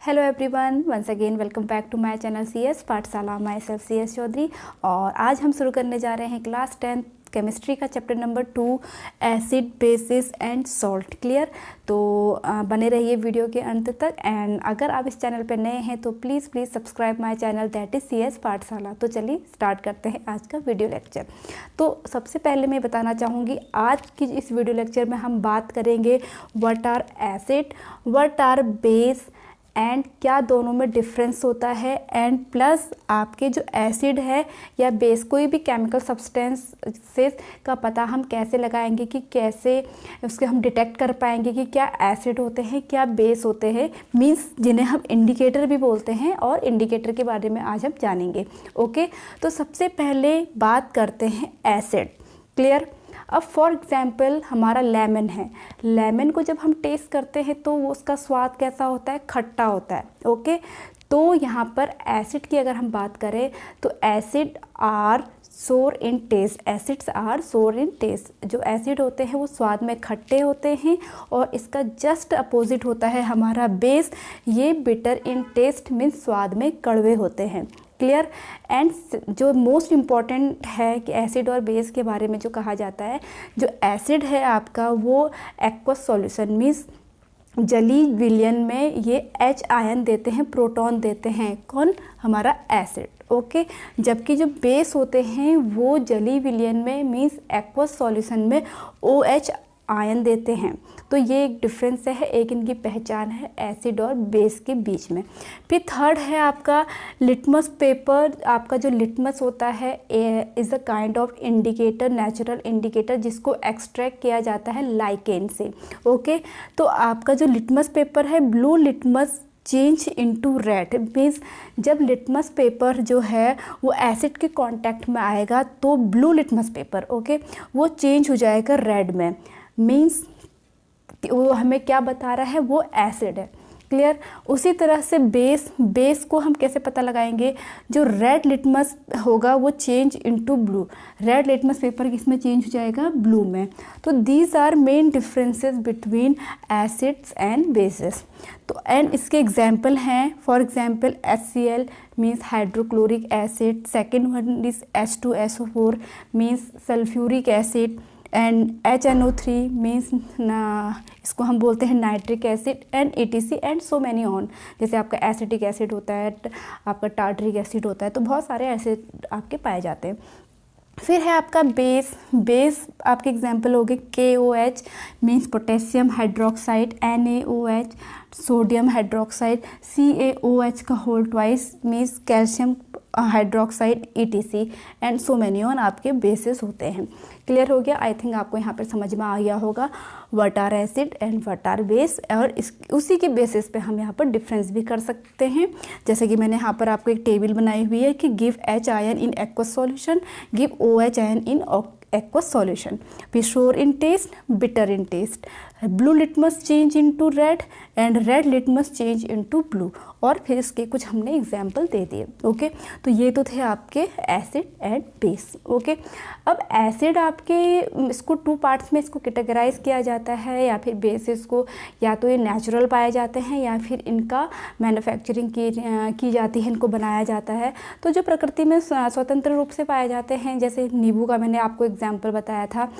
Hello everyone, once again welcome back to my channel CS Pathshala. Myself CS Choudhary. और आज हम शुरू करने जा रहे हैं क्लास 10 केमिस्ट्री का chapter number 2 acid bases and salt. Clear? तो बने रहिए वीडियो के अंत तक। एंड अगर आप इस चैनल पर नए हैं तो please subscribe my channel, that is CS पाठशाला। तो चलिए स्टार्ट करते हैं आज का वीडियो लेक्चर। तो सबसे पहले मैं बताना चाहूँगी, आज की इस वीडियो लेक्चर में हम बात करेंगे what are acid, what are base and क्या दोनों में डिफरेंस होता है, एंड प्लस आपके जो एसिड है या बेस, कोई भी केमिकल सब्सटेंसेस का पता हम कैसे लगाएंगे, कि कैसे उसके हम डिटेक्ट कर पाएंगे कि क्या एसिड होते हैं क्या बेस होते हैं, मींस जिन्हें हम इंडिकेटर भी बोलते हैं। और इंडिकेटर के बारे में आज हम जानेंगे। ओके, तो सबसे पहले बात करते हैं एसिड। क्लियर? अब फॉर एग्ज़ाम्पल हमारा लेमन है। लेमन को जब हम टेस्ट करते हैं तो वो उसका स्वाद कैसा होता है? खट्टा होता है। ओके, तो यहाँ पर एसिड की अगर हम बात करें तो एसिड आर सोर इन टेस्ट, एसिड्स आर सोर इन टेस्ट। जो एसिड होते हैं वो स्वाद में खट्टे होते हैं, और इसका जस्ट अपोजिट होता है हमारा बेस। ये बिटर इन टेस्ट मीन्स स्वाद में कड़वे होते हैं। क्लियर? एंड जो मोस्ट इम्पॉर्टेंट है कि एसिड और बेस के बारे में जो कहा जाता है, जो एसिड है आपका वो एक्वस सॉल्यूशन मीन्स जली विलयन में ये H आयन देते हैं, प्रोटॉन देते हैं। कौन? हमारा एसिड। ओके, जबकि जो बेस होते हैं वो जली विलयन में मीन्स एक्वस सॉल्यूशन में OH आयन देते हैं। तो ये एक डिफरेंस है, एक इनकी पहचान है एसिड और बेस के बीच में। फिर थर्ड है आपका लिटमस पेपर। आपका जो लिटमस होता है is a kind of indicator, natural indicator, जिसको एक्सट्रैक्ट किया जाता है लाइकेन से। ओके, तो आपका जो लिटमस पेपर है, blue litmus change into red means जब लिटमस पेपर जो है वो एसिड के कांटेक्ट में आएगा तो ब्लू लिटमस पेपर ओके वो चेंज हो जाएगा रेड में, मीन्स वो हमें क्या बता रहा है? वो एसिड है। क्लियर? उसी तरह से बेस को हम कैसे पता लगाएंगे? जो रेड लिटमस होगा वो change into blue, red litmus paper किसमें चेंज हो जाएगा? ब्लू में। तो these are main differences between acids and bases. तो एंड इसके एग्जाम्पल हैं, for example HCl means hydrochloric acid, second one is H2SO4 means sulphuric acid, and HNO3 means इसको हम बोलते हैं nitric acid, and ETC and so many on. जैसे आपका acetic acid होता है, आपका टार्टरिक एसिड होता है, तो बहुत सारे एसिड आपके पाए जाते हैं। फिर है आपका बेस आपके एग्जाम्पल हो गए KOH means potassium hydroxide, NaOH sodium hydroxide, CaOH का whole twice means calcium hydroxide, ETC and so many on आपके बेसिस होते हैं। क्लियर हो गया? आई थिंक आपको यहाँ पर समझ में आ गया होगा what are acid and what are base. और उसी के बेसिस पे हम यहाँ पर डिफरेंस भी कर सकते हैं। जैसे कि मैंने यहाँ पर आपको एक टेबल बनाई हुई है कि give H ion in aqueous solution, give OH ion in aqueous solution, be sour in taste, bitter in taste, blue litmus change into red and red litmus change into blue। और फिर इसके कुछ हमने example दे दिए। Okay, तो ये तो थे आपके एसिड एंड बेस। ओके, अब एसिड आपके इसको 2 पार्ट्स में इसको कैटेगराइज किया जाता है, या फिर बेसिस को या तो ये नेचुरल पाए जाते हैं या फिर इनका मैन्युफैक्चरिंग की जाती है, इनको बनाया जाता है। तो जो प्रकृति में स्वतंत्र रूप से पाए जाते हैं, जैसे नींबू का मैंने आपको एग्जाम्पल बताया था,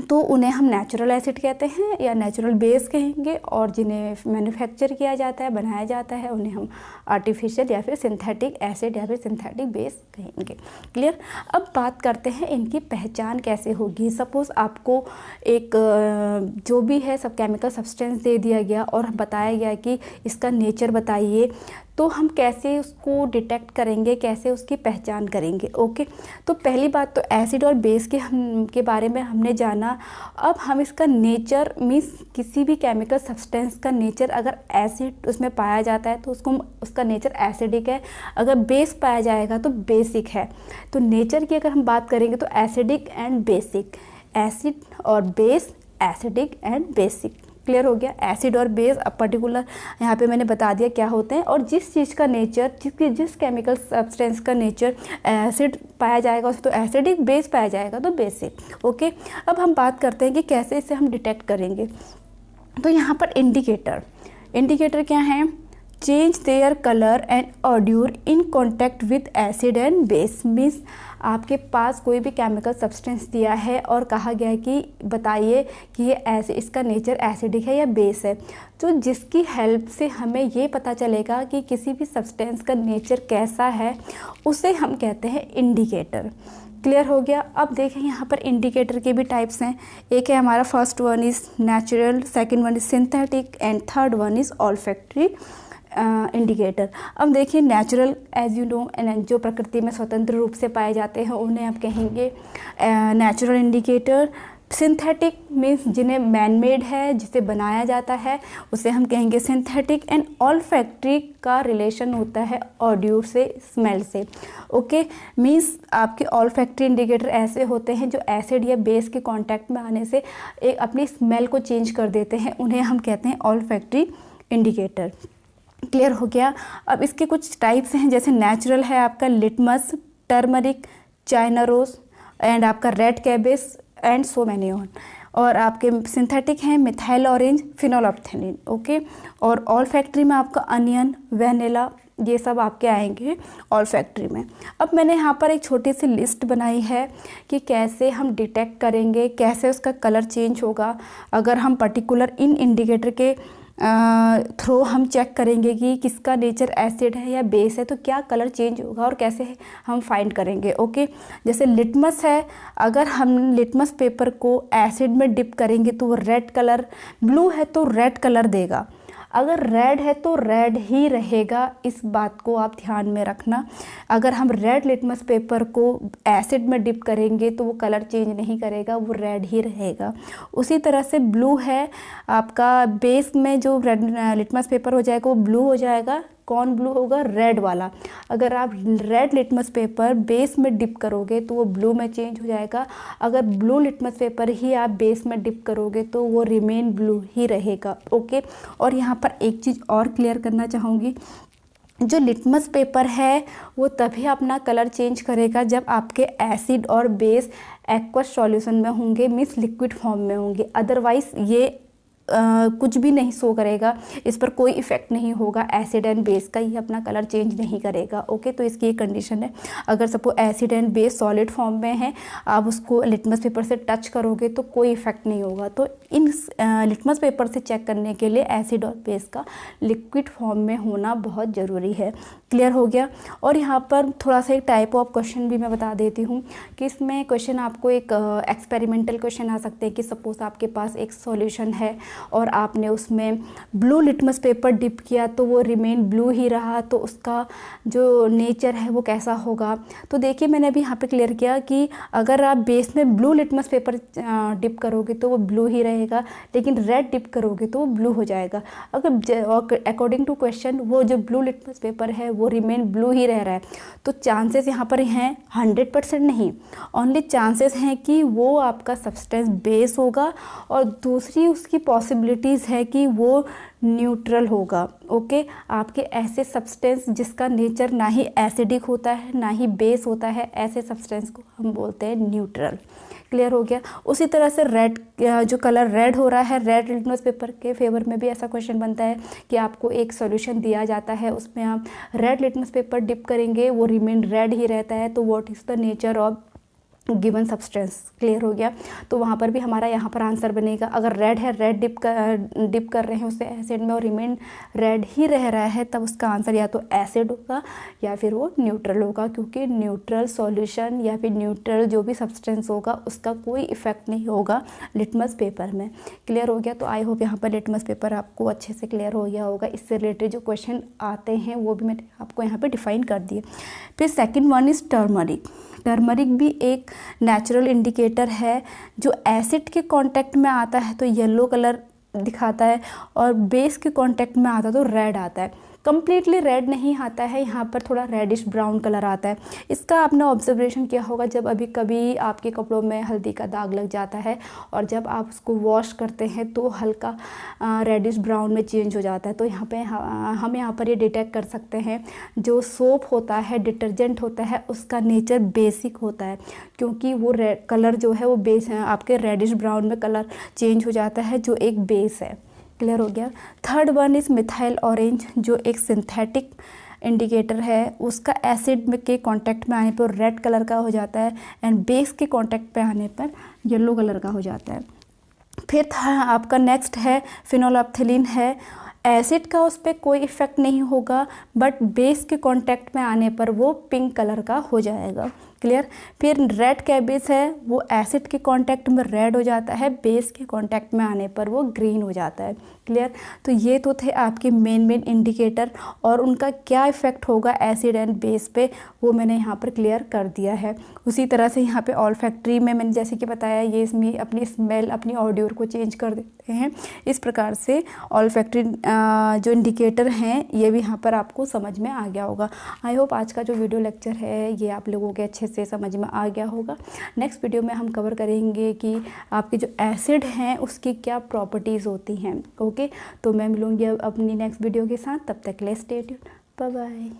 तो उन्हें हम नेचुरल एसिड कहते हैं या नेचुरल बेस कहेंगे, और जिन्हें मैन्युफैक्चर किया जाता है, बनाया जाता है, उन्हें हम आर्टिफिशियल या फिर सिंथेटिक एसिड या फिर सिंथेटिक बेस कहेंगे। क्लियर? अब बात करते हैं इनकी पहचान कैसे होगी। सपोज़ आपको एक जो भी है सब केमिकल सब्सटेंस दे दिया गया और बताया गया कि इसका नेचर बताइए, तो हम कैसे उसको डिटेक्ट करेंगे, कैसे उसकी पहचान करेंगे? ओके, तो पहली बात तो एसिड और बेस के बारे में हमने जाना। अब हम इसका नेचर मीन्स किसी भी केमिकल सब्सटेंस का नेचर, अगर एसिड उसमें पाया जाता है तो उसका नेचर एसिडिक है, अगर बेस पाया जाएगा तो बेसिक है। तो नेचर की अगर हम बात करेंगे तो एसिडिक एंड बेसिक, एसिड और base, acidic and basic. Clear हो गया? एसिड और बेस अब पर्टिकुलर यहाँ पे मैंने बता दिया क्या होते हैं, और जिस चीज़ का नेचर, जिस केमिकल सब्सटेंस का नेचर एसिड पाया जाएगा उसको तो एसिडिक, बेस पाया जाएगा तो बेसिक। ओके, अब हम बात करते हैं कि कैसे इसे हम डिटेक्ट करेंगे। तो यहाँ पर इंडिकेटर क्या है? Change their colour and odour in contact with acid and base. Means आपके पास कोई भी केमिकल सब्सटेंस दिया है और कहा गया है कि बताइए कि ये इसका नेचर एसिडिक है या बेस है, तो जिसकी हेल्प से हमें ये पता चलेगा कि किसी भी सब्सटेंस का नेचर कैसा है, उसे हम कहते हैं इंडिकेटर। क्लियर हो गया। अब देखें यहाँ पर इंडिकेटर के भी टाइप्स हैं। एक है हमारा first one is natural, second one is synthetic and third one is olfactory indicator. अब देखिए नेचुरल, एज यू नो, जो प्रकृति में स्वतंत्र रूप से पाए जाते हैं उन्हें आप कहेंगे नेचुरल इंडिकेटर। सिंथेटिक मीन्स जिन्हें मैनमेड है, जिसे बनाया जाता है, उसे हम कहेंगे सिंथेटिक। एंड ऑल्फैक्टरी का रिलेशन होता है ऑड्यूर से, स्मेल से। ओके, मीन्स आपके ऑल्फैक्टरी इंडिकेटर ऐसे होते हैं जो एसिड या बेस के कांटेक्ट में आने से एक अपनी स्मेल को चेंज कर देते हैं, उन्हें हम कहते हैं ऑल्फैक्टरी इंडिकेटर। क्लियर हो गया। अब इसके कुछ टाइप्स हैं, जैसे नेचुरल है आपका litmus, turmeric, China rose and आपका red cabbage and so many on. और आपके सिंथेटिक हैं मिथाइल ऑरेंज, फिनोल्फ्थेलिन। ओके, और ऑल्फैक्टरी में आपका अनियन, वेनिला, ये सब आपके आएंगे ऑल्फैक्टरी में। अब मैंने यहाँ पर एक छोटी सी लिस्ट बनाई है कि कैसे हम डिटेक्ट करेंगे, कैसे उसका कलर चेंज होगा। अगर हम पर्टिकुलर इन इंडिकेटर के थ्रू हम चेक करेंगे कि किसका नेचर एसिड है या बेस है, तो क्या कलर चेंज होगा और कैसे हम फाइंड करेंगे। ओके, जैसे लिटमस है, अगर हम लिटमस पेपर को एसिड में डिप करेंगे तो वो रेड कलर, ब्लू है तो रेड कलर देगा, अगर रेड है तो रेड ही रहेगा। इस बात को आप ध्यान में रखना। अगर हम रेड लिटमस पेपर को एसिड में डिप करेंगे तो वो कलर चेंज नहीं करेगा, वो रेड ही रहेगा। उसी तरह से ब्लू है आपका, बेस में जो रेड लिटमस पेपर हो जाएगा वो ब्लू हो जाएगा। कौन ब्लू होगा? रेड वाला। अगर आप रेड लिटमस पेपर बेस में डिप करोगे तो वो ब्लू में चेंज हो जाएगा। अगर ब्लू लिटमस पेपर ही आप बेस में डिप करोगे तो वो रिमेन ब्लू ही रहेगा। ओके, और यहाँ पर एक चीज़ और क्लियर करना चाहूँगी, जो लिटमस पेपर है वो तभी अपना कलर चेंज करेगा जब आपके एसिड और बेस एक्वस सॉल्यूशन में होंगे, मीन्स लिक्विड फॉर्म में होंगे। अदरवाइज़ ये कुछ भी नहीं शो करेगा, इस पर कोई इफ़ेक्ट नहीं होगा, एसिड एंड बेस का, ये अपना कलर चेंज नहीं करेगा। ओके, तो इसकी एक कंडीशन है। अगर suppose acid and base solid form में है, आप उसको लिटमस पेपर से टच करोगे तो कोई इफ़ेक्ट नहीं होगा। तो इन लिटमस पेपर से चेक करने के लिए एसिड और बेस का लिक्विड फॉर्म में होना बहुत ज़रूरी है। क्लियर हो गया। और यहाँ पर थोड़ा सा एक टाइप ऑफ क्वेश्चन भी मैं बता देती हूँ कि इसमें क्वेश्चन आपको एक एक्सपेरिमेंटल क्वेश्चन आ सकते हैं कि सपोज़ आपके पास एक सॉल्यूशन है और आपने उसमें ब्लू लिटमस पेपर डिप किया तो वो रिमेन ब्लू ही रहा, तो उसका जो नेचर है वो कैसा होगा। तो देखिए मैंने अभी यहाँ पे क्लियर किया कि अगर आप बेस में ब्लू लिटमस पेपर डिप करोगे तो वो ब्लू ही रहेगा, लेकिन रेड डिप करोगे तो वो ब्लू हो जाएगा। अगर अकॉर्डिंग टू क्वेश्चन वो जो ब्लू लिटमस पेपर है वो रिमेन ब्लू ही रह रहा है, तो चांसेस यहाँ पर हैं 100% नहीं, ओनली चांसेस हैं कि वो आपका सब्सटेंस बेस होगा और दूसरी उसकी पॉसिबिलिटीज़ है कि वो न्यूट्रल होगा। ओके, आपके ऐसे सब्सटेंस जिसका नेचर ना ही एसिडिक होता है ना ही बेस होता है, ऐसे सब्सटेंस को हम बोलते हैं न्यूट्रल। क्लियर हो गया। उसी तरह से रेड, जो कलर रेड हो रहा है, रेड लिटमस पेपर के फेवर में भी ऐसा क्वेश्चन बनता है कि आपको एक सॉल्यूशन दिया जाता है, उसमें आप रेड लिटमस पेपर डिप करेंगे, वो रिमेन रेड ही रहता है, तो what is the nature of given substance. Clear हो गया। तो वहाँ पर भी हमारा यहाँ पर आंसर बनेगा, अगर रेड है, रेड डिप कर रहे हैं उससे एसिड में और रिमेन रेड ही रह रहा है, तब उसका आंसर या तो एसिड होगा या फिर वो न्यूट्रल होगा, क्योंकि न्यूट्रल सॉल्यूशन या फिर न्यूट्रल जो भी सब्सटेंस होगा उसका कोई इफेक्ट नहीं होगा लिटमस पेपर में। क्लियर हो गया। तो आई होप यहाँ पर लिटमस पेपर आपको अच्छे से क्लियर हो गया होगा। इससे रिलेटेड जो क्वेश्चन आते हैं वो भी मैंने आपको यहाँ पर डिफाइन कर दिए। फिर second one is turmeric. Turmeric भी एक नेचुरल इंडिकेटर है, जो एसिड के कांटेक्ट में आता है तो येलो कलर दिखाता है और बेस के कांटेक्ट में आता है तो रेड आता है। कम्प्लीटली रेड नहीं आता है, यहाँ पर थोड़ा रेडिश ब्राउन कलर आता है। इसका आपने ऑब्जर्वेशन किया होगा, जब अभी कभी आपके कपड़ों में हल्दी का दाग लग जाता है और जब आप उसको वॉश करते हैं तो हल्का रेडिश ब्राउन में चेंज हो जाता है। तो यहाँ पे हम यहाँ पर ये डिटेक्ट कर सकते हैं, जो सोप होता है, डिटर्जेंट होता है, उसका नेचर बेसिक होता है, क्योंकि वो कलर जो है वो बेस आपके रेडिश ब्राउन में कलर चेंज हो जाता है, जो एक बेस है। क्लियर हो गया। Third one is methyl orange, जो एक सिंथेटिक इंडिकेटर है, उसका एसिड के कांटेक्ट में आने पर रेड कलर का हो जाता है एंड बेस के कांटेक्ट पे आने पर येलो कलर का हो जाता है। फिर आपका नेक्स्ट है फिनोल्फ्थेलिन है, एसिड का उस पर कोई इफ़ेक्ट नहीं होगा बट बेस के कांटेक्ट में आने पर वो पिंक कलर का हो जाएगा। क्लियर। फिर रेड कैबिस है, वो एसिड के कांटेक्ट में रेड हो जाता है, बेस के कांटेक्ट में आने पर वो ग्रीन हो जाता है। क्लियर। तो ये तो थे आपके मेन इंडिकेटर और उनका क्या इफ़ेक्ट होगा एसिड एंड बेस पे, वो मैंने यहाँ पर क्लियर कर दिया है। उसी तरह से यहाँ पे ऑल्फैक्टरी में मैंने जैसे कि बताया, ये इसमें अपनी स्मेल, अपनी ऑडियो को चेंज कर देते हैं। इस प्रकार से ऑल्फैक्टरी जो इंडिकेटर हैं ये भी यहाँ पर आपको समझ में आ गया होगा। आई होप आज का जो वीडियो लेक्चर है ये आप लोगों के अच्छे से समझ में आ गया होगा। नेक्स्ट वीडियो में हम कवर करेंगे कि आपके जो एसिड हैं उसकी क्या प्रॉपर्टीज़ होती हैं। ओके, तो मैं मिलूँगी अब अपनी नेक्स्ट वीडियो के साथ, तब तक के लिए स्टे ट्यून्ड, बाय बाय।